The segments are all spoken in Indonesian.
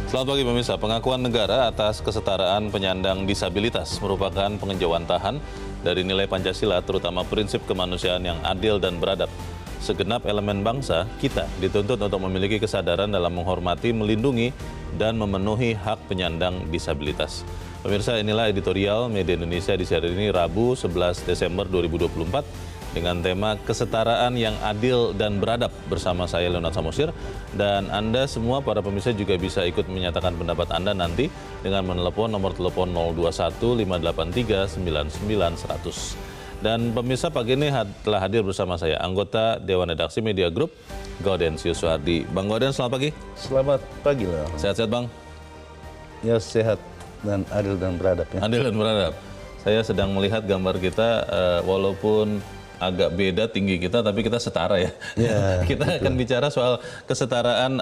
Selamat pagi pemirsa, pengakuan negara atas kesetaraan penyandang disabilitas merupakan pengejawantahan dari nilai Pancasila, terutama prinsip kemanusiaan yang adil dan beradab. Segenap elemen bangsa, kita dituntut untuk memiliki kesadaran dalam menghormati, melindungi, dan memenuhi hak penyandang disabilitas. Pemirsa, inilah editorial Media Indonesia di hari ini, Rabu 11 Desember 2024, dengan tema kesetaraan yang adil dan beradab bersama saya Leonard Samosir, dan Anda semua para pemirsa juga bisa ikut menyatakan pendapat Anda nanti dengan menelepon nomor telepon 021 583 99 100. Dan pemirsa, pagi ini telah hadir bersama saya anggota Dewan Redaksi Media Group Gaudensius Suhardi. Bang Gauden, selamat pagi. Selamat pagi, Leo. Sehat-sehat Bang? Ya, sehat dan adil dan beradab ya. Adil dan beradab. Saya sedang melihat gambar kita, walaupun agak beda tinggi kita, tapi kita setara ya. Ya, kita akan bicara soal kesetaraan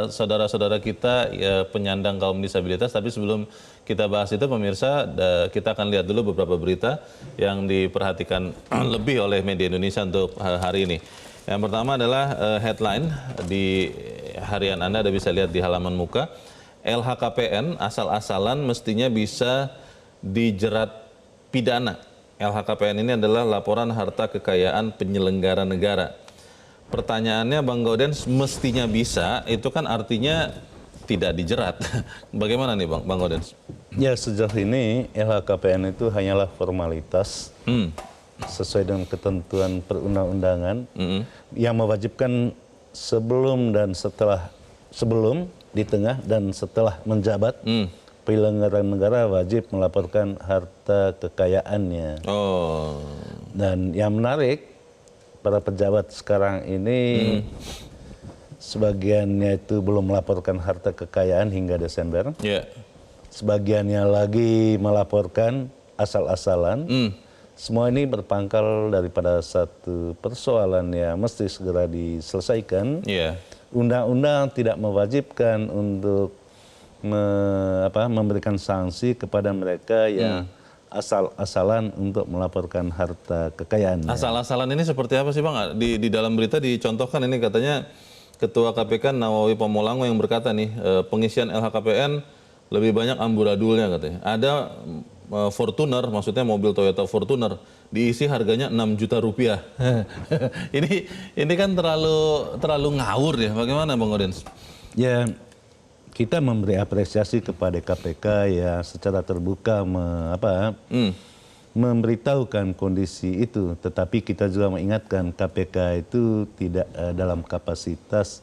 saudara-saudara kita penyandang kaum disabilitas. Tapi sebelum kita bahas itu, pemirsa, kita akan lihat dulu beberapa berita yang diperhatikan lebih oleh media Indonesia untuk hari ini. Yang pertama adalah headline di harian Anda bisa lihat di halaman muka. LHKPN asal-asalan mestinya bisa dijerat pidana. LHKPN ini adalah laporan harta kekayaan penyelenggara negara. Pertanyaannya Bang Gauden, mestinya bisa, itu kan artinya tidak dijerat. Bagaimana nih Bang Gauden? Ya, sejauh ini LHKPN itu hanyalah formalitas sesuai dengan ketentuan perundang-undangan yang mewajibkan sebelum, di tengah dan setelah menjabat. Penyelenggara negara wajib melaporkan harta kekayaannya. Oh. Dan yang menarik, para pejabat sekarang ini sebagiannya itu belum melaporkan harta kekayaan hingga Desember. Yeah. Sebagiannya lagi melaporkan asal-asalan. Semua ini berpangkal daripada satu persoalan yang mesti segera diselesaikan. Yeah. Undang-undang tidak mewajibkan untuk memberikan sanksi kepada mereka yang asal-asalan untuk melaporkan harta kekayaan. Asal-asalan ini seperti apa sih Bang? Di dalam berita dicontohkan ini katanya Ketua KPK Nawawi Pamulango yang berkata nih, pengisian LHKPN lebih banyak amburadulnya katanya. Ada Fortuner, maksudnya mobil Toyota Fortuner, diisi harganya 6 juta rupiah. ini kan terlalu ngawur ya. Bagaimana Bang Gauden? Ya, kita memberi apresiasi kepada KPK ya secara terbuka memberitahukan kondisi itu, tetapi kita juga mengingatkan KPK itu tidak dalam kapasitas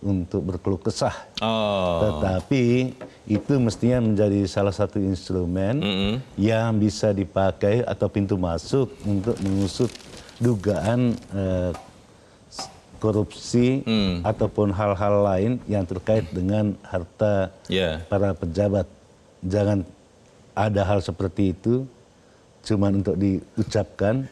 untuk berkeluh kesah. Tetapi itu mestinya menjadi salah satu instrumen yang bisa dipakai atau pintu masuk untuk mengusut dugaan korupsi ataupun hal-hal lain yang terkait dengan harta para pejabat. Jangan ada hal seperti itu cuma untuk diucapkan,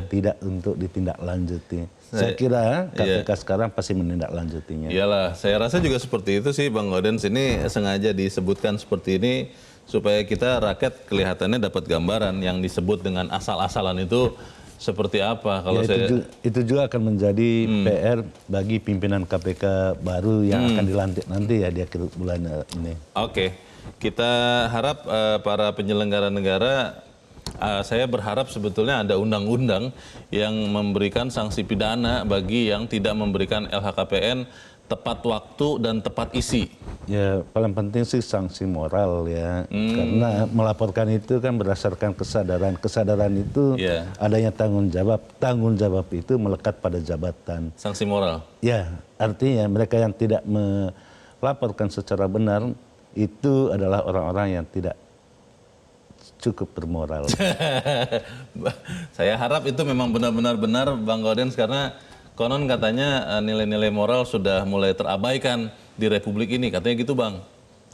tidak untuk ditindaklanjuti. Saya kira KPK sekarang pasti menindaklanjutinya. Iyalah, saya rasa juga seperti itu sih Bang Gauden. Ini sengaja disebutkan seperti ini supaya kita rakyat kelihatannya dapat gambaran yang disebut dengan asal-asalan itu seperti apa. Kalau ya, itu juga akan menjadi PR bagi pimpinan KPK baru yang akan dilantik nanti ya di akhir bulan ini. Oke, kita harap para penyelenggara negara, saya berharap sebetulnya ada undang-undang yang memberikan sanksi pidana bagi yang tidak memberikan LHKPN tepat waktu dan tepat isi. Ya, paling penting sih sanksi moral ya, karena melaporkan itu kan berdasarkan kesadaran. Kesadaran itu adanya tanggung jawab itu melekat pada jabatan. Sanksi moral? Ya, artinya mereka yang tidak melaporkan secara benar itu adalah orang-orang yang tidak cukup bermoral. Saya harap itu memang benar-benar benar Bang Gauden, karena konon katanya nilai-nilai moral sudah mulai terabaikan di Republik ini. Katanya gitu Bang.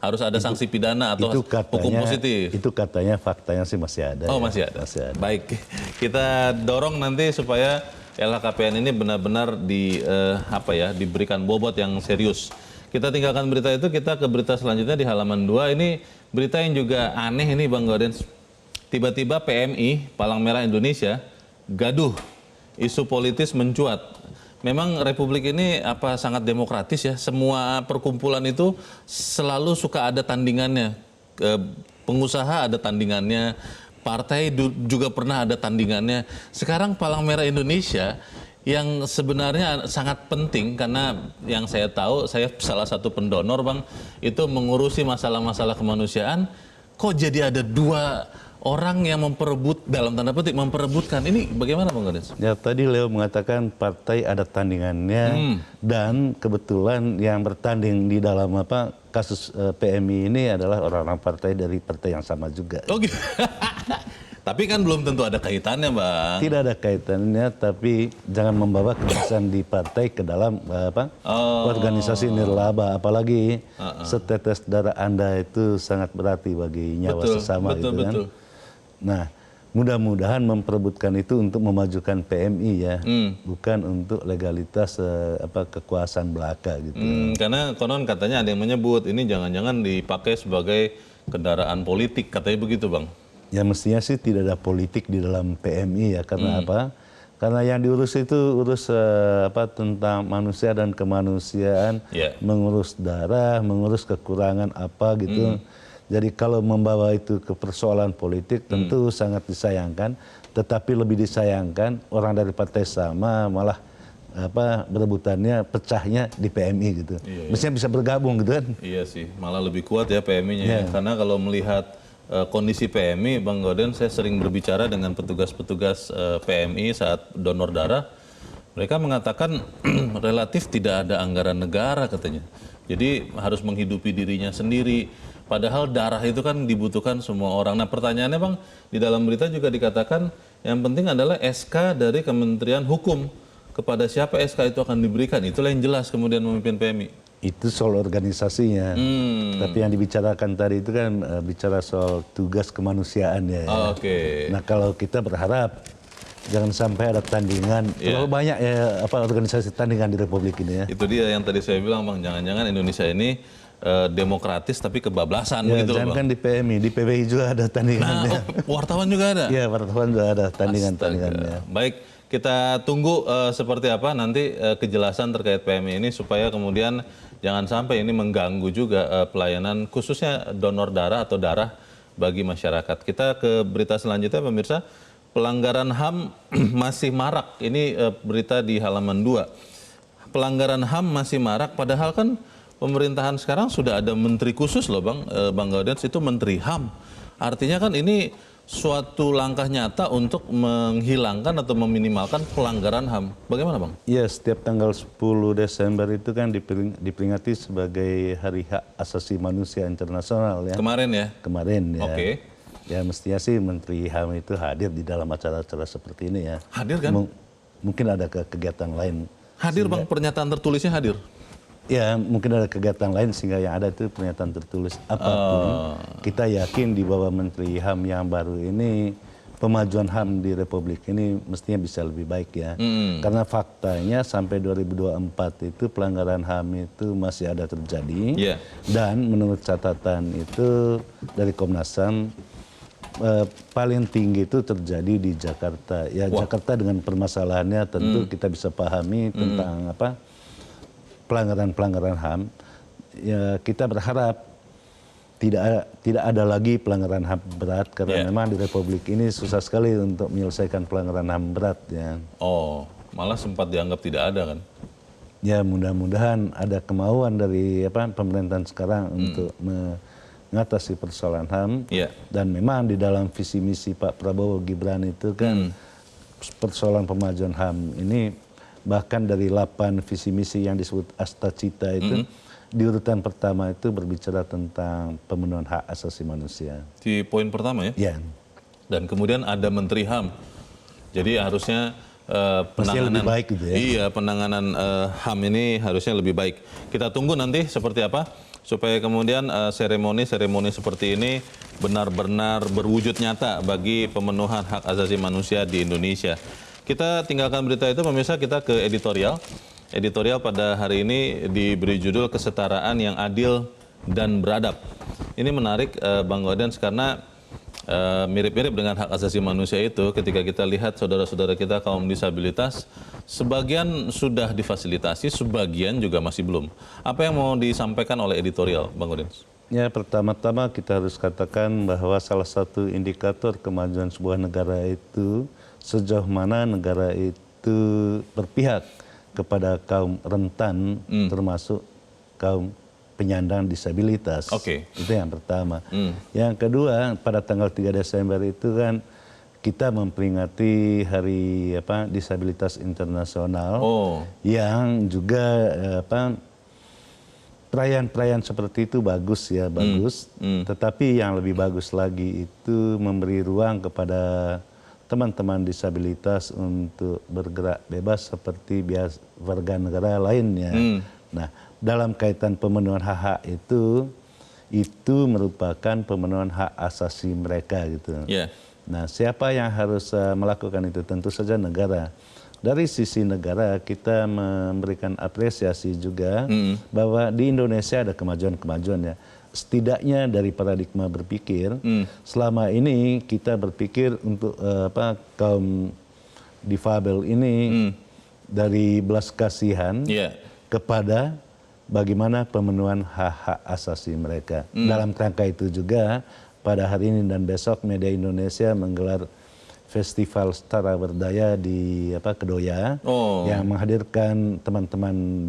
Harus ada sanksi pidana atau hukum positif. Itu katanya, faktanya sih masih ada. Oh, masih ada. Baik, kita dorong nanti supaya LHKPN ini benar-benar diberikan bobot yang serius. Kita tinggalkan berita itu, kita ke berita selanjutnya di halaman 2. Ini berita yang juga aneh ini Bang Gauden. Tiba-tiba PMI, Palang Merah Indonesia, gaduh. Isu politis mencuat. memang Republik ini sangat demokratis ya. Semua perkumpulan itu selalu suka ada tandingannya. Pengusaha ada tandingannya, partai juga pernah ada tandingannya. Sekarang Palang Merah Indonesia yang sebenarnya sangat penting karena yang saya tahu, saya salah satu pendonor Bang, itu mengurusi masalah-masalah kemanusiaan. Kok jadi ada 2 orang yang dalam tanda petik memperebutkan, ini bagaimana Bang Gaudens? Ya tadi Leo mengatakan partai ada tandingannya dan kebetulan yang bertanding di dalam kasus PMI ini adalah orang-orang partai dari partai yang sama juga. Oh gitu. Tapi kan belum tentu ada kaitannya Bang. Tidak ada kaitannya, tapi jangan membawa kemasan di partai ke dalam organisasi nirlaba, apalagi setetes darah Anda itu sangat berarti bagi nyawa sesama gitu kan. Nah, mudah-mudahan memperebutkan itu untuk memajukan PMI ya, bukan untuk legalitas kekuasaan belaka gitu. Karena konon katanya ada yang menyebut ini jangan-jangan dipakai sebagai kendaraan politik, katanya begitu Bang. Ya mestinya sih tidak ada politik di dalam PMI ya, karena apa? Karena yang diurus itu tentang manusia dan kemanusiaan, mengurus darah, mengurus kekurangan apa gitu. Jadi kalau membawa itu ke persoalan politik tentu sangat disayangkan, tetapi lebih disayangkan orang dari partai sama malah berebutannya pecahnya di PMI gitu. Mestinya bisa bergabung gitu kan. Iya sih, malah lebih kuat ya PMI-nya. Karena kalau melihat kondisi PMI, Bang Gaudens, saya sering berbicara dengan petugas-petugas PMI saat donor darah. Mereka mengatakan relatif tidak ada anggaran negara katanya. Jadi harus menghidupi dirinya sendiri. Padahal darah itu kan dibutuhkan semua orang. Nah pertanyaannya Bang, di dalam berita juga dikatakan yang penting adalah SK dari Kementerian Hukum. Kepada siapa SK itu akan diberikan, itulah yang jelas kemudian memimpin PMI. Itu soal organisasinya. Tapi yang dibicarakan tadi itu kan bicara soal tugas kemanusiaan ya. Nah kalau kita berharap jangan sampai ada tandingan. Terlalu banyak ya organisasi tandingan di Republik ini ya. Itu dia yang tadi saya bilang Bang, jangan-jangan Indonesia ini demokratis tapi kebablasan ya, begitu jangan Bang. Kan di PMI, di PBI juga ada tandingannya. Wartawan juga ada? Iya, wartawan juga ada tandingannya. Baik, kita tunggu seperti apa nanti kejelasan terkait PMI ini supaya kemudian jangan sampai ini mengganggu juga pelayanan khususnya donor darah atau darah bagi masyarakat. Kita ke berita selanjutnya pemirsa, pelanggaran HAM masih marak. Ini berita di halaman 2. Pelanggaran HAM masih marak padahal kan pemerintahan sekarang sudah ada menteri khusus loh Bang Gaudens, itu Menteri HAM. Artinya kan ini suatu langkah nyata untuk menghilangkan atau meminimalkan pelanggaran HAM. Bagaimana Bang? Iya, setiap tanggal 10 Desember itu kan diperingati sebagai Hari Hak Asasi Manusia Internasional ya. Kemarin ya? Kemarin ya. Oke. Ya mestinya sih Menteri HAM itu hadir di dalam acara-acara seperti ini ya. Hadir kan? Mungkin ada kegiatan lain. Hadir Bang, pernyataan tertulisnya hadir? Ya mungkin ada kegiatan lain sehingga yang ada itu pernyataan tertulis apapun. Kita yakin di bawah Menteri HAM yang baru ini pemajuan HAM di Republik ini mestinya bisa lebih baik ya. Karena faktanya sampai 2024 itu pelanggaran HAM itu masih ada terjadi. Dan menurut catatan itu dari Komnas HAM paling tinggi itu terjadi di Jakarta. Ya Jakarta dengan permasalahannya tentu kita bisa pahami tentang pelanggaran-pelanggaran HAM, ya kita berharap tidak ada lagi pelanggaran HAM berat karena memang di Republik ini susah sekali untuk menyelesaikan pelanggaran HAM berat ya. Oh, malah sempat dianggap tidak ada kan? Ya mudah-mudahan ada kemauan dari pemerintahan sekarang untuk mengatasi persoalan HAM dan memang di dalam visi misi Pak Prabowo Gibran itu kan persoalan pemajuan HAM ini bahkan dari 8 visi misi yang disebut Astacita itu di urutan pertama itu berbicara tentang pemenuhan hak asasi manusia. Di poin pertama ya? Ya. Dan kemudian ada Menteri HAM. Jadi harusnya penanganan lebih baik gitu ya. Iya, penanganan HAM ini harusnya lebih baik. Kita tunggu nanti seperti apa supaya kemudian seremoni-seremoni seperti ini benar-benar berwujud nyata bagi pemenuhan hak asasi manusia di Indonesia. Kita tinggalkan berita itu pemirsa, kita ke editorial. Editorial pada hari ini diberi judul Kesetaraan yang Adil dan Beradab. Ini menarik Bang Gaudens karena mirip-mirip dengan hak asasi manusia itu, ketika kita lihat saudara-saudara kita kaum disabilitas, sebagian sudah difasilitasi, sebagian juga masih belum. Apa yang mau disampaikan oleh editorial, Bang Udin? Ya, pertama-tama kita harus katakan bahwa salah satu indikator kemajuan sebuah negara itu sejauh mana negara itu berpihak kepada kaum rentan, termasuk kaum penyandang disabilitas. Itu yang pertama. Yang kedua, pada tanggal 3 Desember itu kan kita memperingati Hari Disabilitas Internasional, yang juga perayaan-perayaan seperti itu bagus ya, bagus. Tetapi yang lebih bagus lagi itu memberi ruang kepada teman-teman disabilitas untuk bergerak bebas seperti warga negara lainnya. Nah, dalam kaitan pemenuhan hak-hak itu merupakan pemenuhan hak asasi mereka gitu. Nah, siapa yang harus melakukan itu? Tentu saja negara. Dari sisi negara kita memberikan apresiasi juga bahwa di Indonesia ada kemajuan-kemajuan ya. Setidaknya dari paradigma berpikir, selama ini kita berpikir untuk kaum difabel ini dari belas kasihan kepada bagaimana pemenuhan hak-hak asasi mereka. Dalam kerangka itu juga pada hari ini dan besok Media Indonesia menggelar Festival Setara Berdaya di Kedoya, yang menghadirkan teman-teman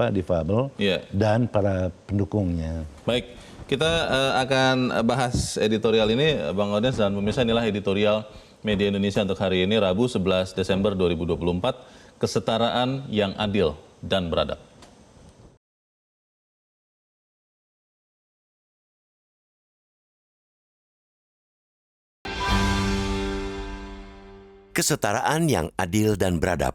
difabel dan para pendukungnya. Baik, kita akan bahas editorial ini, Bang Odens dan pemirsa. Inilah editorial Media Indonesia untuk hari ini, Rabu 11 Desember 2024, kesetaraan yang adil dan beradab. Kesetaraan yang adil dan beradab.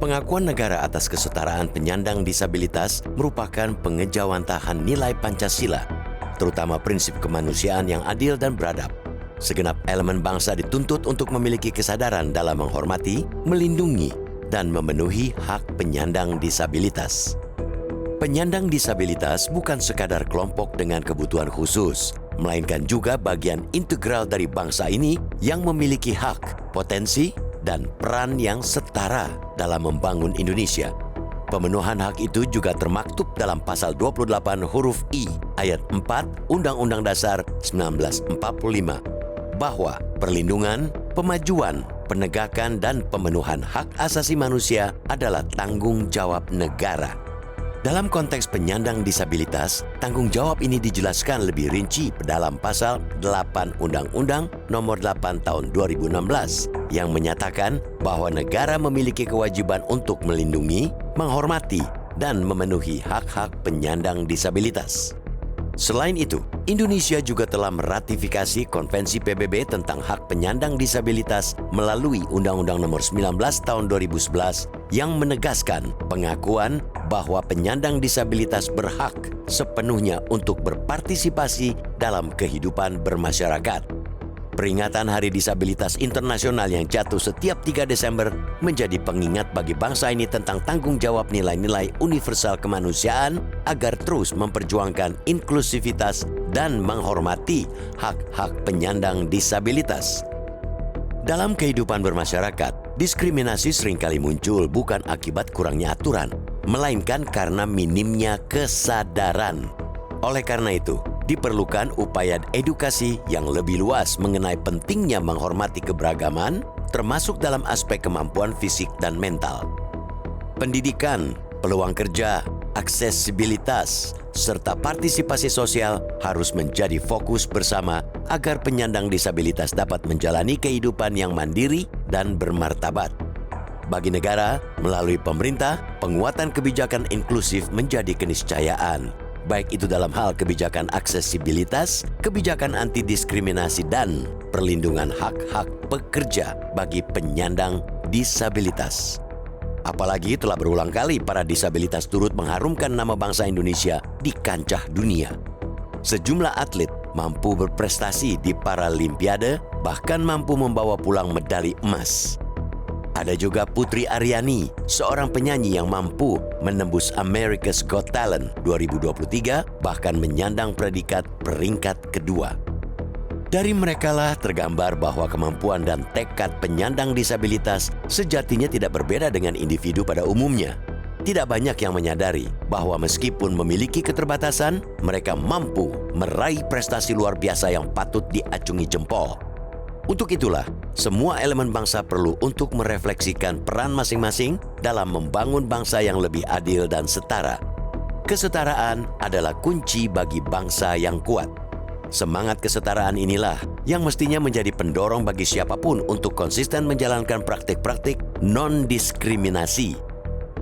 Pengakuan negara atas kesetaraan penyandang disabilitas merupakan pengejawantahan nilai Pancasila, terutama prinsip kemanusiaan yang adil dan beradab. Segenap elemen bangsa dituntut untuk memiliki kesadaran dalam menghormati, melindungi, dan memenuhi hak penyandang disabilitas. Penyandang disabilitas bukan sekadar kelompok dengan kebutuhan khusus, melainkan juga bagian integral dari bangsa ini yang memiliki hak, potensi, dan peran yang setara dalam membangun Indonesia. Pemenuhan hak itu juga termaktub dalam pasal 28 huruf I ayat 4 Undang-Undang Dasar 1945. Bahwa perlindungan, pemajuan, penegakan, dan pemenuhan hak asasi manusia adalah tanggung jawab negara. Dalam konteks penyandang disabilitas, tanggung jawab ini dijelaskan lebih rinci dalam pasal 8 Undang-Undang Nomor 8 Tahun 2016 yang menyatakan bahwa negara memiliki kewajiban untuk melindungi, menghormati, dan memenuhi hak-hak penyandang disabilitas. Selain itu, Indonesia juga telah meratifikasi Konvensi PBB tentang hak penyandang disabilitas melalui Undang-Undang Nomor 19 Tahun 2011 yang menegaskan pengakuan bahwa penyandang disabilitas berhak sepenuhnya untuk berpartisipasi dalam kehidupan bermasyarakat. Peringatan Hari Disabilitas Internasional yang jatuh setiap 3 Desember menjadi pengingat bagi bangsa ini tentang tanggung jawab nilai-nilai universal kemanusiaan agar terus memperjuangkan inklusivitas dan menghormati hak-hak penyandang disabilitas. Dalam kehidupan bermasyarakat, diskriminasi seringkali muncul bukan akibat kurangnya aturan, melainkan karena minimnya kesadaran. Oleh karena itu, diperlukan upaya edukasi yang lebih luas mengenai pentingnya menghormati keberagaman, termasuk dalam aspek kemampuan fisik dan mental. Pendidikan, peluang kerja, aksesibilitas, serta partisipasi sosial harus menjadi fokus bersama agar penyandang disabilitas dapat menjalani kehidupan yang mandiri dan bermartabat. Bagi negara, melalui pemerintah, penguatan kebijakan inklusif menjadi keniscayaan. Baik itu dalam hal kebijakan aksesibilitas, kebijakan anti-diskriminasi, dan perlindungan hak-hak pekerja bagi penyandang disabilitas. Apalagi telah berulang kali para disabilitas turut mengharumkan nama bangsa Indonesia di kancah dunia. Sejumlah atlet mampu berprestasi di Paralimpiade bahkan mampu membawa pulang medali emas. Ada juga Putri Aryani, seorang penyanyi yang mampu menembus America's Got Talent 2023, bahkan menyandang predikat peringkat kedua. Dari merekalah tergambar bahwa kemampuan dan tekad penyandang disabilitas sejatinya tidak berbeda dengan individu pada umumnya. Tidak banyak yang menyadari bahwa meskipun memiliki keterbatasan, mereka mampu meraih prestasi luar biasa yang patut diacungi jempol. Untuk itulah, semua elemen bangsa perlu untuk merefleksikan peran masing-masing dalam membangun bangsa yang lebih adil dan setara. Kesetaraan adalah kunci bagi bangsa yang kuat. Semangat kesetaraan inilah yang mestinya menjadi pendorong bagi siapapun untuk konsisten menjalankan praktik-praktik non-diskriminasi.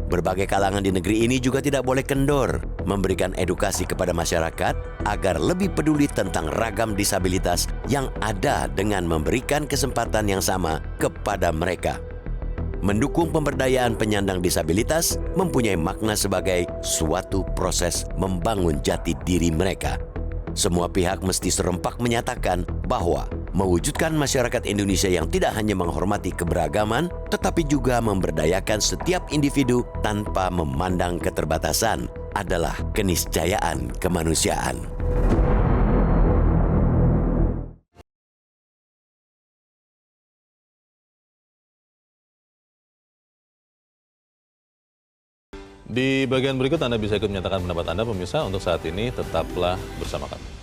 Berbagai kalangan di negeri ini juga tidak boleh kendor memberikan edukasi kepada masyarakat agar lebih peduli tentang ragam disabilitas yang ada dengan memberikan kesempatan yang sama kepada mereka. Mendukung pemberdayaan penyandang disabilitas mempunyai makna sebagai suatu proses membangun jati diri mereka. Semua pihak mesti serempak menyatakan bahwa mewujudkan masyarakat Indonesia yang tidak hanya menghormati keberagaman, tetapi juga memberdayakan setiap individu tanpa memandang keterbatasan adalah keniscayaan kemanusiaan. Di bagian berikut Anda bisa ikut menyatakan pendapat Anda, pemirsa. Untuk saat ini tetaplah bersama kami.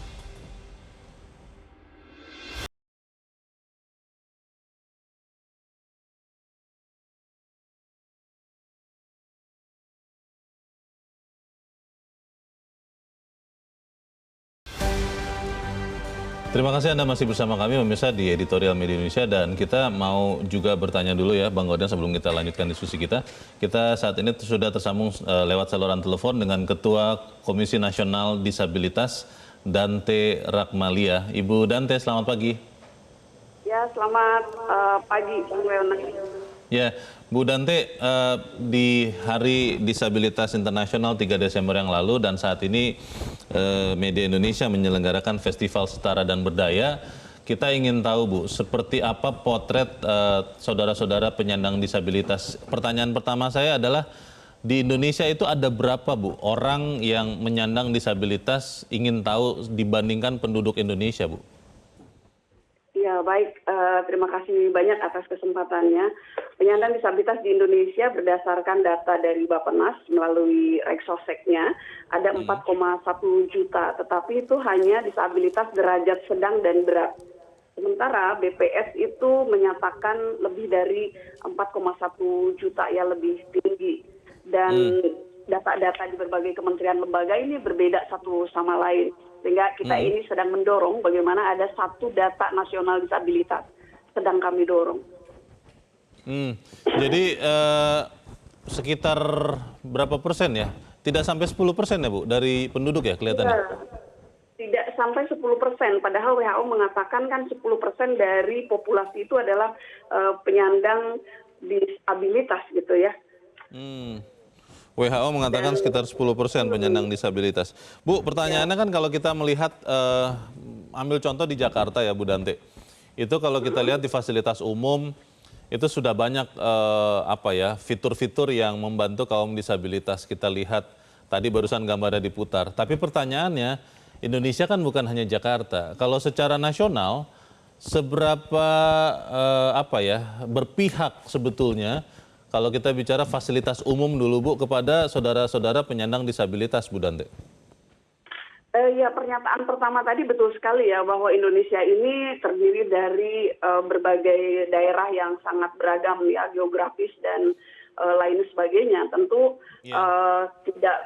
Terima kasih Anda masih bersama kami pemirsa di Editorial Media Indonesia, dan kita mau juga bertanya dulu ya Bang Gordon sebelum kita lanjutkan diskusi kita. Kita saat ini sudah tersambung lewat saluran telepon dengan Ketua Komisi Nasional Disabilitas Dante Rakmalia. Ibu Dante, selamat pagi. Ya, selamat pagi Bang Leonard. Ya, Bu Dante, di Hari Disabilitas Internasional 3 Desember yang lalu dan saat ini Media Indonesia menyelenggarakan Festival Setara dan Berdaya. Kita ingin tahu, Bu, seperti apa potret saudara-saudara penyandang disabilitas. Pertanyaan pertama saya adalah, di Indonesia itu ada berapa, Bu, orang yang menyandang disabilitas? Ingin tahu dibandingkan penduduk Indonesia, Bu. Ya, baik. Terima kasih banyak atas kesempatannya. Penyandang disabilitas di Indonesia berdasarkan data dari Bappenas melalui Reksoseknya ada 4,1 juta, tetapi itu hanya disabilitas derajat sedang dan berat. Sementara BPS itu menyatakan lebih dari 4,1 juta, ya lebih tinggi. Dan data-data di berbagai kementerian lembaga ini berbeda satu sama lain. Sehingga kita ini sedang mendorong bagaimana ada satu data nasional disabilitas. Sedang kami dorong. Jadi sekitar berapa persen ya? Tidak sampai 10% ya, Bu, dari penduduk ya kelihatannya? Ya, tidak sampai 10%. Padahal WHO mengatakan kan 10% dari populasi itu adalah penyandang disabilitas gitu ya. WHO mengatakan sekitar 10% penyandang disabilitas. Bu, pertanyaannya kan kalau kita melihat, ambil contoh di Jakarta ya Bu Dante, itu kalau kita lihat di fasilitas umum, itu sudah banyak fitur-fitur yang membantu kaum disabilitas. Kita lihat, tadi barusan gambarnya diputar. Tapi pertanyaannya, Indonesia kan bukan hanya Jakarta. Kalau secara nasional, seberapa berpihak sebetulnya kalau kita bicara fasilitas umum dulu, Bu, kepada saudara-saudara penyandang disabilitas, Bu Dante? Ya, pernyataan pertama tadi betul sekali ya, bahwa Indonesia ini terdiri dari berbagai daerah yang sangat beragam ya, geografis dan lain sebagainya. Tentu tidak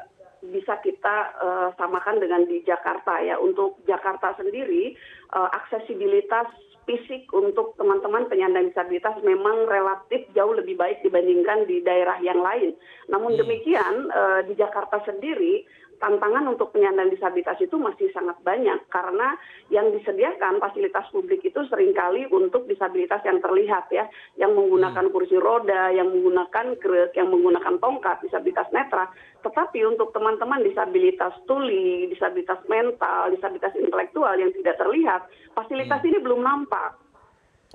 bisa kita samakan dengan di Jakarta ya. Untuk Jakarta sendiri, aksesibilitas fisik untuk teman-teman penyandang disabilitas memang relatif jauh lebih baik dibandingkan di daerah yang lain. Namun demikian, di Jakarta sendiri, tantangan untuk penyandang disabilitas itu masih sangat banyak karena yang disediakan fasilitas publik itu seringkali untuk disabilitas yang terlihat ya, yang menggunakan kursi roda, yang menggunakan krek, yang menggunakan tongkat, disabilitas netra. Tetapi untuk teman-teman disabilitas tuli, disabilitas mental, disabilitas intelektual yang tidak terlihat, fasilitas ini belum nampak.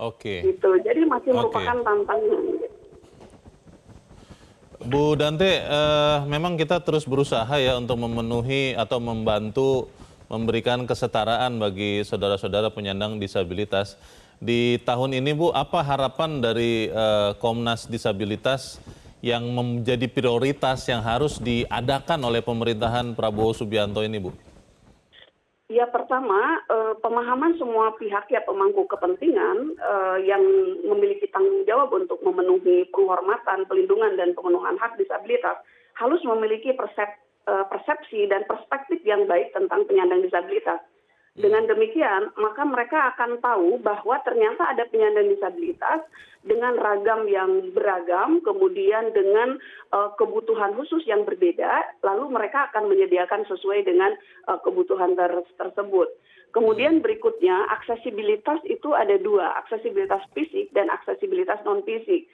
Oke. Gitu. Jadi masih Oke. merupakan tantangan. Bu Dante, memang kita terus berusaha ya untuk memenuhi atau membantu memberikan kesetaraan bagi saudara-saudara penyandang disabilitas. Di tahun ini Bu, apa harapan dari Komnas Disabilitas yang menjadi prioritas yang harus diadakan oleh pemerintahan Prabowo Subianto ini Bu? Ya pertama, pemahaman semua pihak ya pemangku kepentingan yang memiliki tanggung jawab untuk memenuhi penghormatan, pelindungan, dan pemenuhan hak disabilitas harus memiliki persepsi dan perspektif yang baik tentang penyandang disabilitas. Dengan demikian, maka mereka akan tahu bahwa ternyata ada penyandang disabilitas dengan ragam yang beragam, kemudian dengan kebutuhan khusus yang berbeda, lalu mereka akan menyediakan sesuai dengan kebutuhan tersebut. Kemudian berikutnya, aksesibilitas itu ada dua, aksesibilitas fisik dan aksesibilitas non-fisik.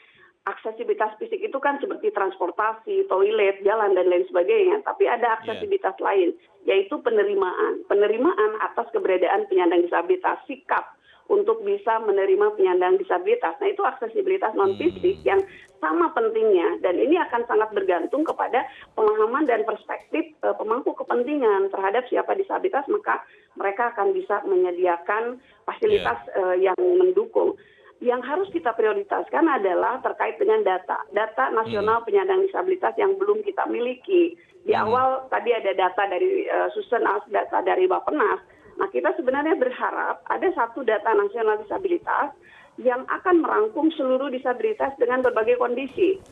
Aksesibilitas fisik itu kan seperti transportasi, toilet, jalan, dan lain sebagainya. Tapi ada aksesibilitas lain, yaitu penerimaan. Penerimaan atas keberadaan penyandang disabilitas, sikap untuk bisa menerima penyandang disabilitas. Nah itu aksesibilitas non-fisik yang sama pentingnya. Dan ini akan sangat bergantung kepada pemahaman dan perspektif pemangku kepentingan terhadap siapa disabilitas, maka mereka akan bisa menyediakan fasilitas yang mendukung. Yang harus kita prioritaskan adalah terkait dengan data nasional penyandang disabilitas yang belum kita miliki. Di awal tadi ada data dari Susenas, data dari Bappenas. Nah kita sebenarnya berharap ada satu data nasional disabilitas yang akan merangkum seluruh disabilitas dengan berbagai kondisi.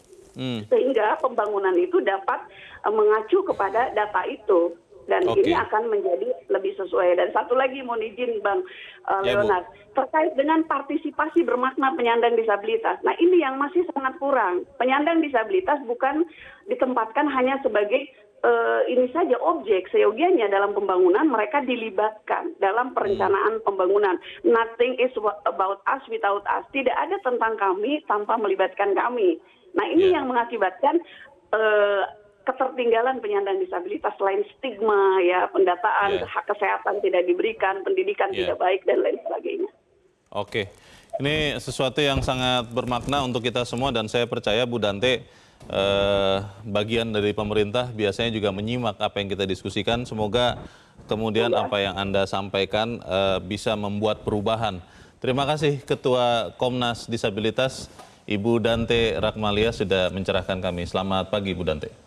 Sehingga pembangunan itu dapat mengacu kepada data itu. Dan ini akan menjadi lebih sesuai. Dan satu lagi mohon izin Bang Leonard, terkait dengan partisipasi bermakna penyandang disabilitas. Nah ini yang masih sangat kurang. Penyandang disabilitas bukan ditempatkan hanya sebagai ini saja objek, seyogianya dalam pembangunan mereka dilibatkan dalam perencanaan pembangunan. Nothing is about us without us. Tidak ada tentang kami tanpa melibatkan kami. Nah ini yang mengakibatkan ketertinggalan penyandang disabilitas, selain stigma, ya pendataan, hak kesehatan tidak diberikan, pendidikan tidak baik, dan lain sebagainya. Oke, ini sesuatu yang sangat bermakna untuk kita semua dan saya percaya Bu Dante, bagian dari pemerintah biasanya juga menyimak apa yang kita diskusikan. Semoga kemudian apa yang Anda sampaikan bisa membuat perubahan. Terima kasih Ketua Komnas Disabilitas, Ibu Dante Rakmalia sudah mencerahkan kami. Selamat pagi Bu Dante.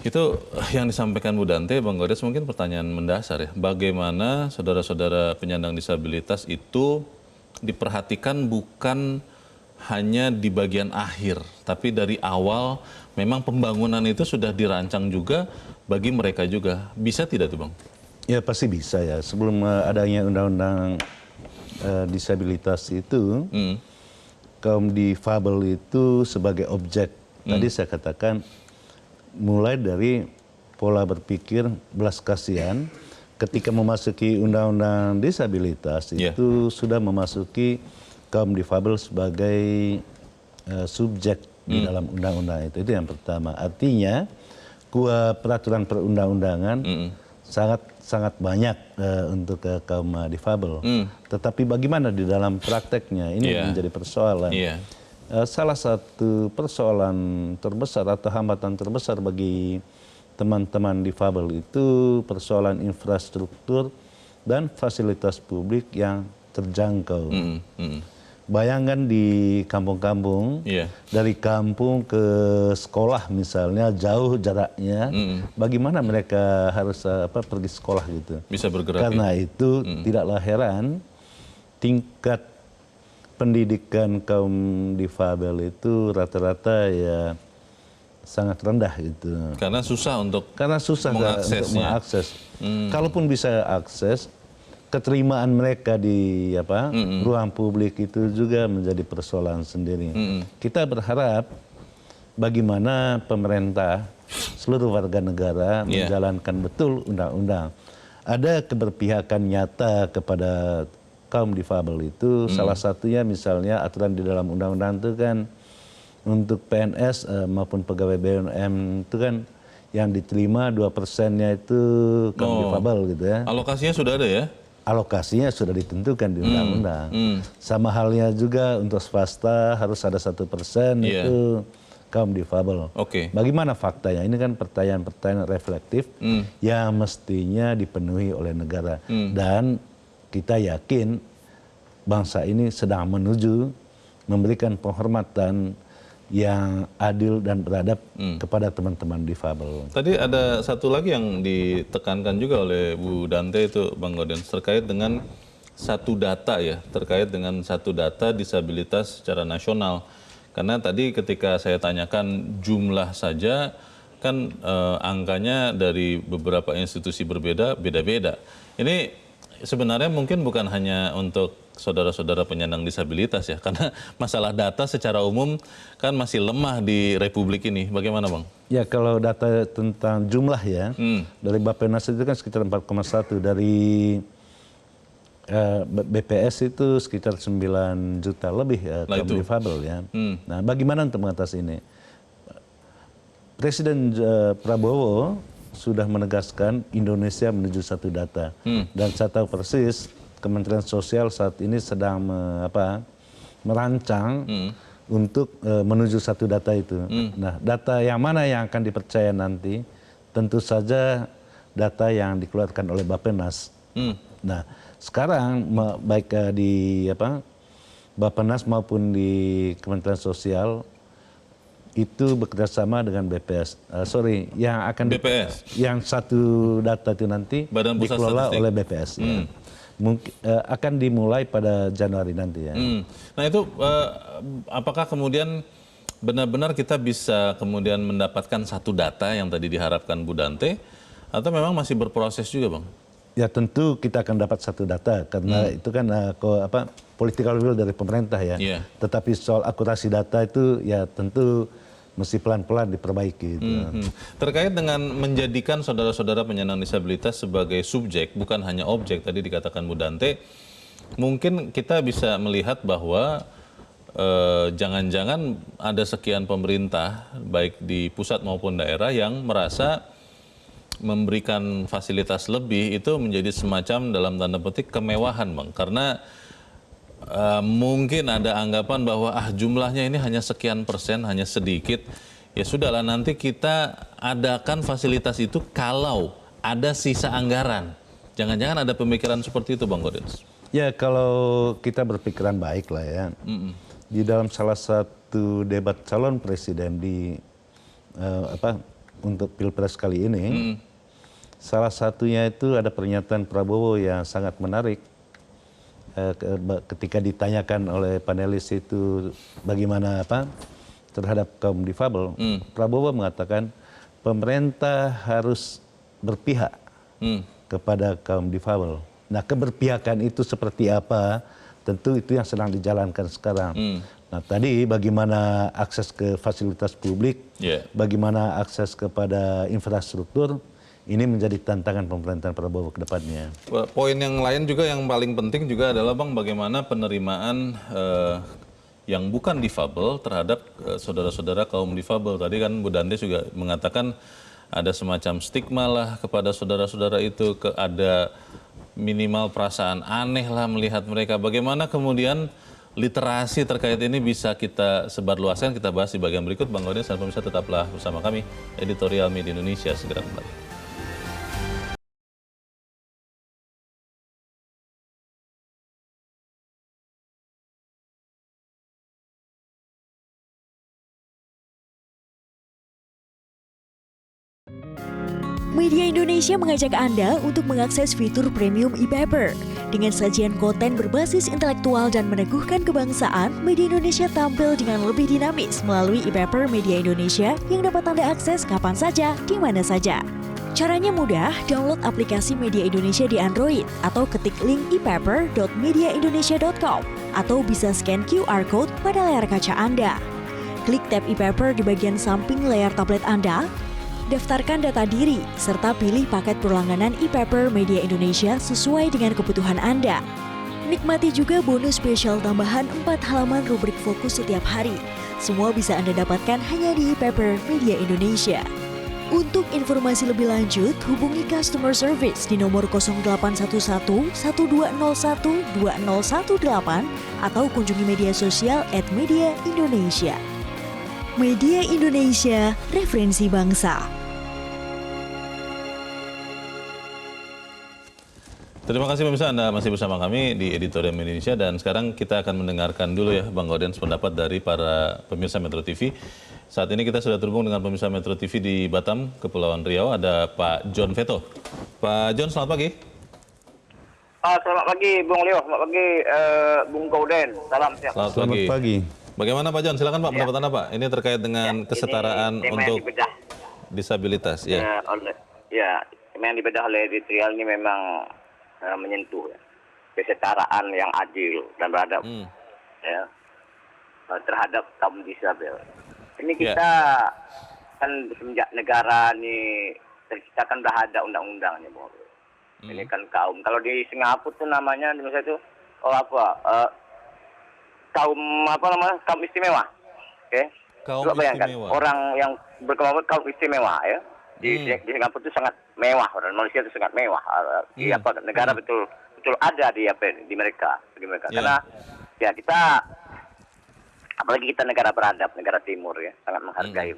Itu yang disampaikan Bu Dante, Bang Gores, mungkin pertanyaan mendasar ya. Bagaimana saudara-saudara penyandang disabilitas itu diperhatikan bukan hanya di bagian akhir, tapi dari awal memang pembangunan itu sudah dirancang juga bagi mereka juga. Bisa tidak tuh Bang? Ya pasti bisa ya. Sebelum adanya undang-undang disabilitas itu, kaum difabel itu sebagai objek. Tadi saya katakan, mulai dari pola berpikir belas kasihan ketika memasuki undang-undang disabilitas itu sudah memasuki kaum difabel sebagai subjek di dalam undang-undang itu yang pertama. Artinya peraturan perundang-undangan sangat banyak untuk kaum difabel. Tetapi bagaimana di dalam prakteknya ini menjadi persoalan. Salah satu persoalan terbesar atau hambatan terbesar bagi teman-teman difabel itu persoalan infrastruktur dan fasilitas publik yang terjangkau. Bayangkan di kampung-kampung, dari kampung ke sekolah misalnya jauh jaraknya, bagaimana mereka harus pergi sekolah gitu. Bisa bergerak. Karena itu tidaklah heran tingkat pendidikan kaum difabel itu rata-rata ya sangat rendah gitu. Karena susah untuk mengakses. Kalaupun bisa akses, keterimaan mereka di ruang publik itu juga menjadi persoalan sendiri. Kita berharap bagaimana pemerintah, seluruh warga negara menjalankan betul undang-undang. Ada keberpihakan nyata kepada kaum difabel itu, salah satunya misalnya aturan di dalam undang-undang itu kan untuk PNS maupun pegawai BUMN itu kan yang diterima 2%-nya itu kaum difabel gitu ya. Alokasinya sudah ada ya? alokasinya sudah ditentukan di undang-undang. Sama halnya juga untuk swasta harus ada 1% itu kaum difabel. Bagaimana faktanya? Ini kan pertanyaan-pertanyaan reflektif yang mestinya dipenuhi oleh negara. Dan kita yakin bangsa ini sedang menuju memberikan penghormatan yang adil dan beradab kepada teman-teman difabel. Tadi ada satu lagi yang ditekankan juga oleh Bu Dante itu, Bang Gaudens, terkait dengan satu data ya, terkait dengan satu data disabilitas secara nasional. Karena tadi ketika saya tanyakan jumlah saja, kan angkanya dari beberapa institusi berbeda, beda-beda. Ini sebenarnya mungkin bukan hanya untuk saudara-saudara penyandang disabilitas ya, karena masalah data secara umum kan masih lemah di Republik ini. Bagaimana Bang? Ya kalau data tentang jumlah ya, dari Bappenas itu kan sekitar 4,1, dari BPS itu sekitar 9 juta lebih kaum difabel ya. Nah bagaimana untuk mengatasi ini? Presiden Prabowo sudah menegaskan Indonesia menuju satu data. Dan saya tahu persis Kementerian Sosial saat ini sedang merancang untuk menuju satu data itu. Nah, data yang mana yang akan dipercaya nanti? Tentu saja data yang dikeluarkan oleh Bappenas. Nah, sekarang baik di Bappenas maupun di Kementerian Sosial itu bekerjasama dengan BPS. Yang akan BPS, yang satu data itu nanti Badan Pusat dikelola Statistik oleh BPS. Ya. Mungkin akan dimulai pada Januari nanti ya. Nah itu apakah kemudian benar-benar kita bisa kemudian mendapatkan satu data yang tadi diharapkan Bu Dante, atau memang masih berproses juga Bang? Ya tentu kita akan dapat satu data karena itu kan political will dari pemerintah ya. Tetapi soal akurasi data itu ya tentu mesti pelan-pelan diperbaiki. Terkait dengan menjadikan saudara-saudara penyandang disabilitas sebagai subjek, bukan hanya objek, tadi dikatakan Bu Dante, mungkin kita bisa melihat bahwa jangan-jangan ada sekian pemerintah, baik di pusat maupun daerah, yang merasa memberikan fasilitas lebih itu menjadi semacam dalam tanda petik kemewahan Bang. Karena mungkin ada anggapan bahwa jumlahnya ini hanya sekian persen, hanya sedikit. Ya sudahlah, nanti kita adakan fasilitas itu kalau ada sisa anggaran. Jangan-jangan ada pemikiran seperti itu Bang Gaudens? Ya kalau kita berpikiran baik lah ya. Di dalam salah satu debat calon presiden di untuk Pilpres kali ini, salah satunya itu ada pernyataan Prabowo yang sangat menarik. Ketika ditanyakan oleh panelis itu bagaimana terhadap kaum difabel, Prabowo mengatakan pemerintah harus berpihak kepada kaum difabel. Nah keberpihakan itu seperti apa? Tentu itu yang sedang dijalankan sekarang. Nah tadi bagaimana akses ke fasilitas publik, bagaimana akses kepada infrastruktur, ini menjadi tantangan pemerintahan Prabowo ke depannya. Poin yang lain juga yang paling penting juga adalah Bang, bagaimana penerimaan yang bukan difabel terhadap saudara-saudara kaum difabel. Tadi kan Bu Dante juga mengatakan ada semacam stigma lah kepada saudara-saudara itu, ada minimal perasaan aneh lah melihat mereka. Bagaimana kemudian literasi terkait ini bisa kita sebarluaskan, kita bahas di bagian berikut. Bang Gaudens dan pemirsa tetaplah bersama kami, Editorial Media Indonesia segera kembali. Media Indonesia mengajak Anda untuk mengakses fitur premium e-paper. Dengan sajian konten berbasis intelektual dan meneguhkan kebangsaan, Media Indonesia tampil dengan lebih dinamis melalui e-paper Media Indonesia yang dapat Anda akses kapan saja, di mana saja. Caranya mudah, download aplikasi Media Indonesia di Android atau ketik link e-paper.mediaindonesia.com atau bisa scan QR Code pada layar kaca Anda. Klik tab e-paper di bagian samping layar tablet Anda, daftarkan data diri, serta pilih paket berlangganan e-paper Media Indonesia sesuai dengan kebutuhan Anda. Nikmati juga bonus spesial tambahan 4 halaman rubrik fokus setiap hari. Semua bisa Anda dapatkan hanya di e-paper Media Indonesia. Untuk informasi lebih lanjut, hubungi customer service di nomor 0811 1201 2018 atau kunjungi media sosial @mediaindonesia. Media Indonesia, referensi bangsa. Terima kasih pemirsa, Anda masih bersama kami di Editorial Indonesia, dan sekarang kita akan mendengarkan dulu ya Bang Gaudens pendapat dari para pemirsa Metro TV. Saat ini kita sudah terhubung dengan pemirsa Metro TV di Batam, Kepulauan Riau, ada Pak John Veto. Pak John, selamat pagi. Selamat pagi Bung Leo, selamat pagi Bung Gaudens, salam sehat. Selamat pagi. Bagaimana Pak John? Silakan Pak, pendapat Anda Pak. Ini terkait dengan kesetaraan untuk disabilitas. Ya, yang dibedah oleh editorial ini memang menyentuh kesetaraan yang adil dan beradab ya, terhadap kaum disabel. Ini kita kan semenjak negara ini terciptakan sudah ada undang-undangnya, Bung. Ini kan kaum. Kalau di Singapura tuh namanya di Indonesia itu kaum istimewa. Oke. Kaum bayangkan, istimewa. orang yang berkelompok kaum istimewa ya. Di Singapura itu sangat mewah, orang Malaysia itu sangat mewah. Negara betul ada di mereka, Karena ya kita, apalagi kita negara beradab, negara timur ya, sangat menghargai.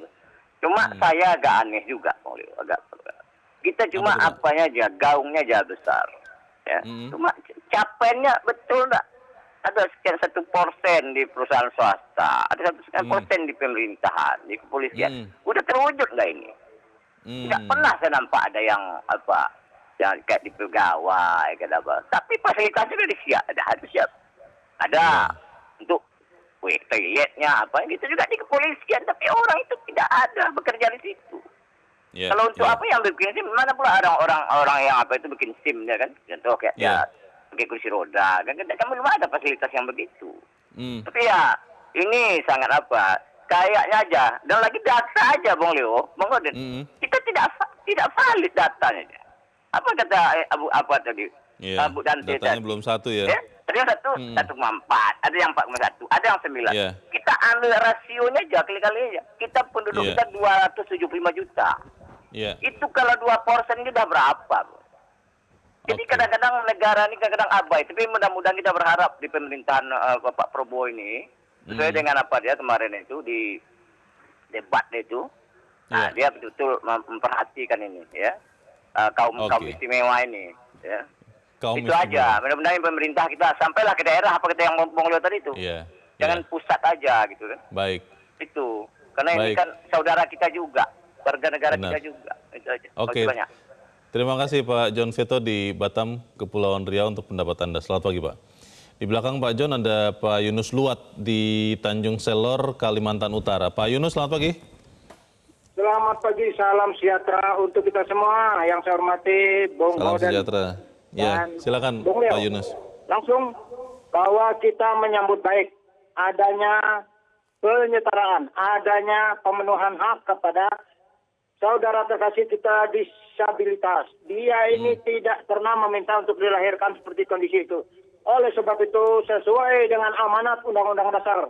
Cuma saya agak aneh juga, kita cuma apanya aja, gaungnya aja besar, ya. Cuma capainya betul enggak? Ada sekian 1% di perusahaan swasta, ada 1% di pemerintahan, di kepolisian. Udah terwujud nggak ini? Tidak pernah saya nampak ada yang yang kayak di pegawai, kayak apa. Tapi fasilitasnya sudah siap. Ada untuk toiletnya gitu juga di kepolisian, tapi orang itu tidak ada bekerja di situ. Kalau untuk apa yang bikin SIM, mana pula orang yang bikin SIM ya kan? Contoh kayak pakai kursi roda, kan belum ada fasilitas yang begitu. Tapi ya ini sangat kayaknya aja, dan lagi data aja, Bung Leo, Bung Gaudens. Kita tidak valid datanya. Apa kata tadi? Bu Dante datanya tadi. belum satu ya. Ada yang 1,4, ada yang 4,1, ada yang 9. Kita ambil rasionya aja, kali-kali aja. Kita penduduk kita 275 juta. Itu kalau 2% ini udah berapa? Jadi kadang-kadang negara ini kadang-kadang abai. Tapi mudah-mudahan kita berharap di pemerintahan Bapak Prabowo ini, sesuai dengan apa dia kemarin itu di debat itu, dia betul-betul memperhatikan ini ya, kaum istimewa ini ya. Itu aja, mudah-mudahan pemerintah kita sampailah ke daerah, apa kata yang Bung Leo tadi itu, jangan pusat aja gitu kan. Baik. Itu karena ini kan saudara kita juga, warga negara kita juga. Itu aja. Oke. Terima kasih Pak John Veto di Batam, Kepulauan Riau untuk pendapat Anda. Selamat pagi Pak. Di belakang Pak John ada Pak Yunus Luat di Tanjung Selor, Kalimantan Utara. Pak Yunus, selamat pagi. Selamat pagi, salam sejahtera untuk kita semua. Yang saya hormati, Bung Salam Gaudens. sejahtera. Ya, silakan Bung Leo, Pak Yunus. Langsung bahwa kita menyambut baik adanya penyetaraan, adanya pemenuhan hak kepada saudara terkasih kita disabilitas. Dia ini tidak pernah meminta untuk dilahirkan seperti kondisi itu. Oleh sebab itu, sesuai dengan amanat Undang-Undang Dasar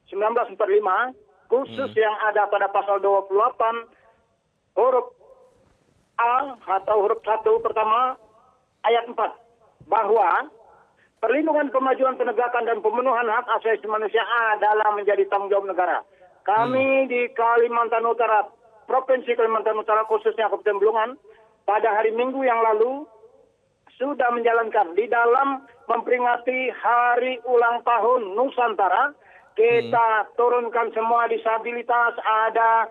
1945, khusus yang ada pada pasal 28 huruf A atau huruf 1 pertama ayat 4, bahwa perlindungan, kemajuan, penegakan, dan pemenuhan hak asasi manusia adalah menjadi tanggung jawab negara. Kami di Kalimantan Utara, Provinsi Kalimantan Utara, khususnya Kabupaten Belungan, pada hari Minggu yang lalu sudah menjalankan di dalam memperingati hari ulang tahun Nusantara. Kita turunkan semua disabilitas, ada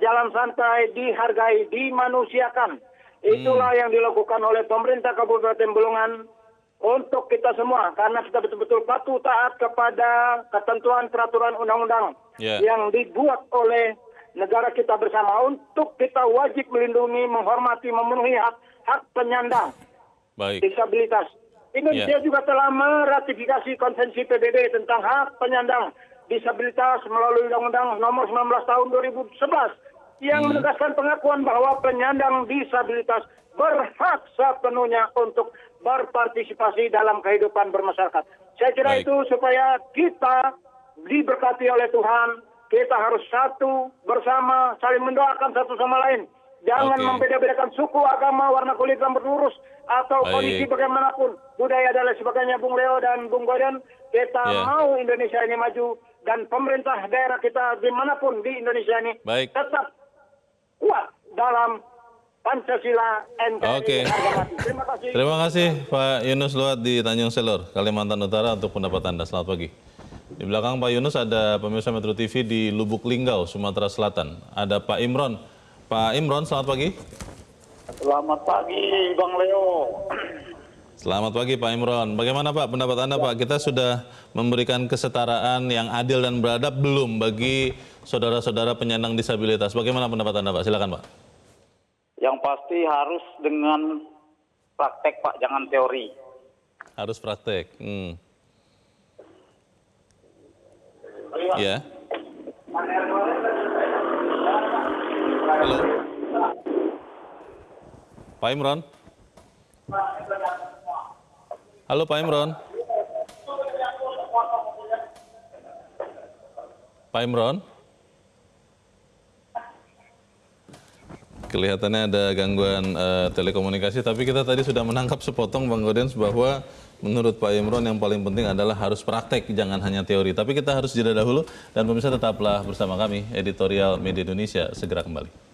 jalan santai, dihargai, dimanusiakan. Itulah yang dilakukan oleh pemerintah Kabupaten Belungan untuk kita semua, karena kita betul-betul patuh taat kepada ketentuan peraturan undang-undang yang dibuat oleh negara kita bersama, untuk kita wajib melindungi, menghormati, memenuhi hak penyandang disabilitas. Indonesia juga telah meratifikasi konvensi PBB tentang hak penyandang disabilitas melalui Undang-Undang Nomor 19 Tahun 2011 yang menegaskan pengakuan bahwa penyandang disabilitas berhak sepenuhnya untuk berpartisipasi dalam kehidupan bermasyarakat. Saya kira itu supaya kita diberkati oleh Tuhan, kita harus satu bersama, saling mendoakan satu sama lain. Jangan membeda-bedakan suku, agama, warna kulit, rambut lurus, atau kondisi bagaimanapun, budaya dan lain sebagainya. Bung Leo dan Bung Gordon, kita mau Indonesia ini maju, dan pemerintah daerah kita dimanapun di Indonesia ini tetap kuat dalam Pancasila NKRI. Terima kasih. Terima kasih Pak Yunus Luat di Tanjung Selor, Kalimantan Utara untuk pendapat Anda. Selamat pagi. Di belakang Pak Yunus ada pemirsa Metro TV di Lubuk Linggau, Sumatera Selatan. Ada Pak Imron. Pak Imron, selamat pagi. Selamat pagi, Bang Leo. Selamat pagi Pak Imron. Bagaimana Pak pendapat Anda Pak? Kita sudah memberikan kesetaraan yang adil dan beradab belum bagi saudara-saudara penyandang disabilitas? Bagaimana pendapat Anda Pak? Silakan Pak. Yang pasti harus dengan praktek Pak, jangan teori. Harus praktek. Ya. Halo. Pak Imron. Halo Pak Imron. Pak Imron. Kelihatannya ada gangguan telekomunikasi, tapi kita tadi sudah menangkap sepotong Bang Godens bahwa menurut Pak Imron yang paling penting adalah harus praktek, jangan hanya teori. Tapi kita harus jeda dahulu, dan pemirsa tetaplah bersama kami, Editorial Media Indonesia segera kembali.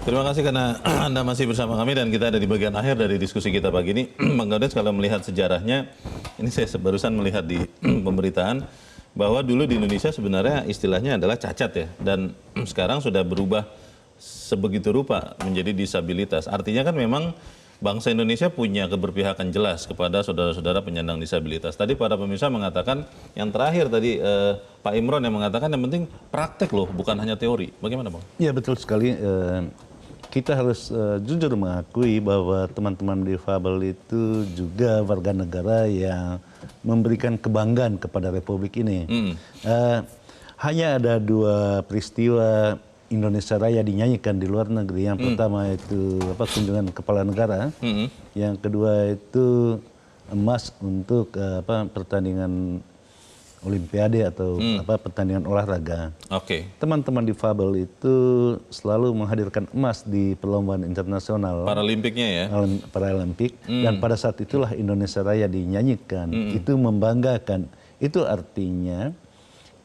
Terima kasih karena Anda masih bersama kami dan kita ada di bagian akhir dari diskusi kita pagi ini. Bang Gaudens, kalau melihat sejarahnya, ini saya barusan melihat di pemberitaan bahwa dulu di Indonesia sebenarnya istilahnya adalah cacat ya, dan sekarang sudah berubah sebegitu rupa menjadi disabilitas. Artinya kan memang bangsa Indonesia punya keberpihakan jelas kepada saudara-saudara penyandang disabilitas. Tadi para pemirsa mengatakan, yang terakhir tadi Pak Imron yang mengatakan yang penting praktek loh, bukan hanya teori. Bagaimana Bang? Ya betul sekali. Kita harus jujur mengakui bahwa teman-teman difabel itu juga warga negara yang memberikan kebanggaan kepada Republik ini. Hanya ada dua peristiwa Indonesia Raya dinyanyikan di luar negeri. Yang pertama itu kunjungan kepala negara. Yang kedua itu emas untuk pertandingan Olimpiade atau pertandingan olahraga. Teman-teman difabel itu selalu menghadirkan emas di perlombaan internasional. Paralimpiknya ya? Paralimpik. Dan pada saat itulah Indonesia Raya dinyanyikan. Itu membanggakan. Itu artinya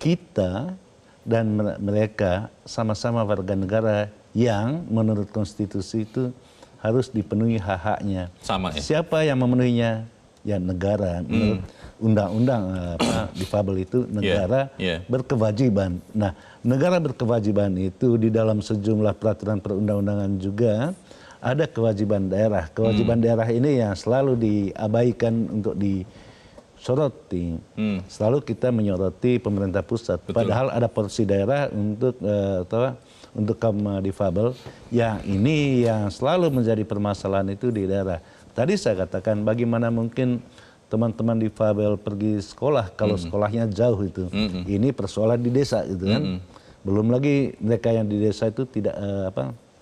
kita dan mereka sama-sama warga negara yang menurut konstitusi itu harus dipenuhi hak-haknya. Sama ya? Siapa yang memenuhinya? Ya negara. Menurut undang-undang difabel itu negara berkewajiban. Nah, negara berkewajiban itu di dalam sejumlah peraturan perundang-undangan juga ada kewajiban daerah. Kewajiban daerah ini yang selalu diabaikan untuk disoroti. Selalu kita menyoroti pemerintah pusat. Padahal ada porsi daerah untuk kaum difabel yang ini yang selalu menjadi permasalahan itu di daerah. Tadi saya katakan bagaimana mungkin teman-teman difabel pergi sekolah kalau sekolahnya jauh itu. Ini persoalan di desa gitu kan. Belum lagi mereka yang di desa itu tidak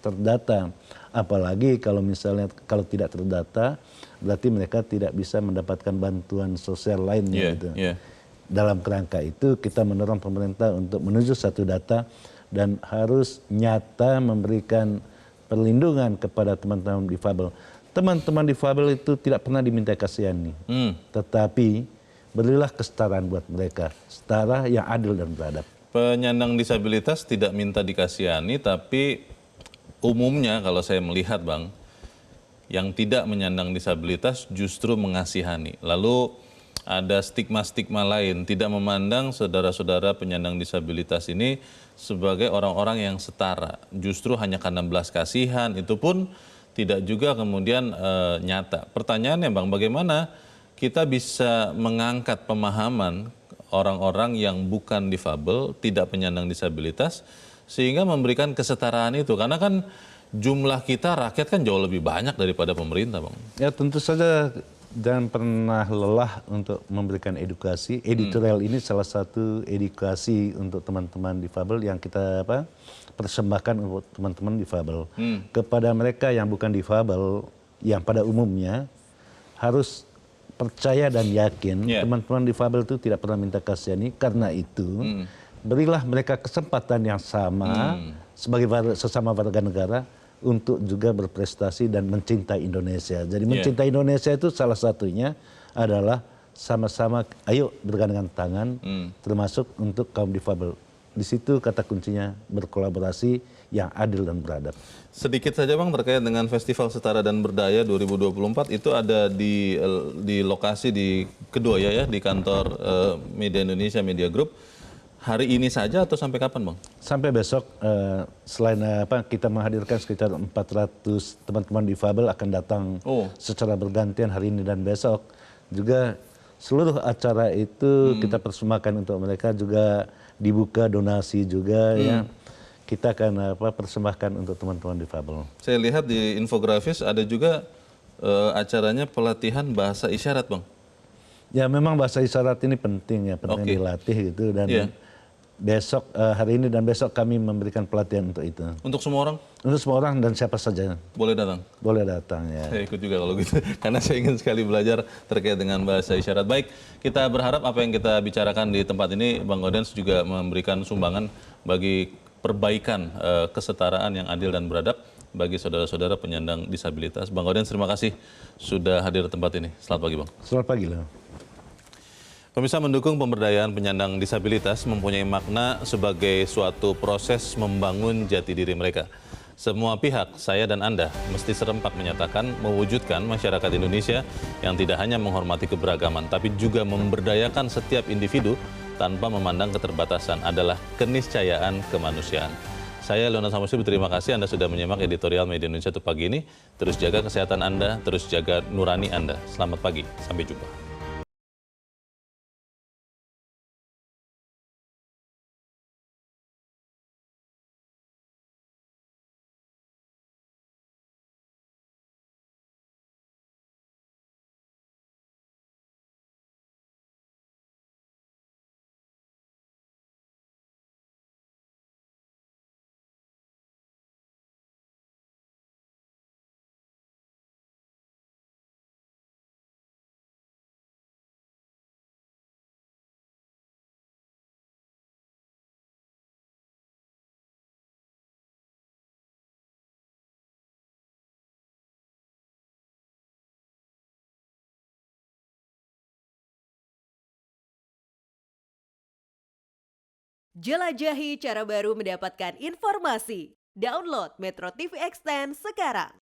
terdata. Apalagi kalau misalnya kalau tidak terdata berarti mereka tidak bisa mendapatkan bantuan sosial lainnya gitu. Dalam kerangka itu kita mendorong pemerintah untuk menuju satu data dan harus nyata memberikan perlindungan kepada teman-teman difabel. Teman-teman difabel itu tidak pernah diminta kasihani, tetapi berilah kesetaraan buat mereka, setara yang adil dan beradab. Penyandang disabilitas tidak minta dikasihani, tapi umumnya kalau saya melihat Bang, yang tidak menyandang disabilitas justru mengasihani. Lalu ada stigma-stigma lain, tidak memandang saudara-saudara penyandang disabilitas ini sebagai orang-orang yang setara. Justru hanya karena belas kasihan, itu pun tidak juga kemudian nyata. Pertanyaannya Bang, bagaimana kita bisa mengangkat pemahaman orang-orang yang bukan difabel, tidak penyandang disabilitas, sehingga memberikan kesetaraan itu? Karena kan jumlah kita rakyat kan jauh lebih banyak daripada pemerintah Bang. Ya tentu saja dan pernah lelah untuk memberikan edukasi. Editorial ini salah satu edukasi untuk teman-teman difabel yang kita persembahkan untuk teman-teman difabel. Kepada mereka yang bukan difabel, yang pada umumnya harus percaya dan yakin teman-teman difabel itu tidak pernah minta kasihani. Karena itu berilah mereka kesempatan yang sama sebagai sesama warga negara untuk juga berprestasi dan mencintai Indonesia. Jadi mencintai Indonesia itu salah satunya adalah sama-sama ayo bergandengan tangan, termasuk untuk kaum difabel. Di situ kata kuncinya berkolaborasi yang adil dan beradab. Sedikit saja Bang terkait dengan Festival Setara dan Berdaya 2024 itu ada di lokasi di kedua ya di kantor Media Indonesia Media Group. Hari ini saja atau sampai kapan Bang? Sampai besok, selain kita menghadirkan sekitar 400 teman-teman difabel akan datang secara bergantian hari ini dan besok. Juga seluruh acara itu kita persembahkan untuk mereka, juga dibuka donasi juga ya. Kita akan persembahkan untuk teman-teman difabel. Saya lihat di infografis ada juga acaranya pelatihan bahasa isyarat Bang. Ya memang bahasa isyarat ini penting ya, penting dilatih gitu dan besok hari ini dan besok kami memberikan pelatihan untuk itu. Untuk semua orang? Untuk semua orang dan siapa saja. Boleh datang? Boleh datang ya. Saya ikut juga kalau gitu, karena saya ingin sekali belajar terkait dengan bahasa isyarat. Baik, kita berharap apa yang kita bicarakan di tempat ini, Bang Gaudens juga memberikan sumbangan bagi perbaikan kesetaraan yang adil dan beradab bagi saudara-saudara penyandang disabilitas. Bang Gaudens, terima kasih sudah hadir di tempat ini. Selamat pagi Bang. Selamat pagi loh. Pemirsa, mendukung pemberdayaan penyandang disabilitas mempunyai makna sebagai suatu proses membangun jati diri mereka. Semua pihak, saya dan Anda, mesti serempak menyatakan mewujudkan masyarakat Indonesia yang tidak hanya menghormati keberagaman, tapi juga memberdayakan setiap individu tanpa memandang keterbatasan adalah keniscayaan kemanusiaan. Saya Leonard Samusi, berterima kasih Anda sudah menyimak editorial Media Indonesia untuk pagi ini. Terus jaga kesehatan Anda, terus jaga nurani Anda. Selamat pagi, sampai jumpa. Jelajahi cara baru mendapatkan informasi. Download Metro TV Extend sekarang.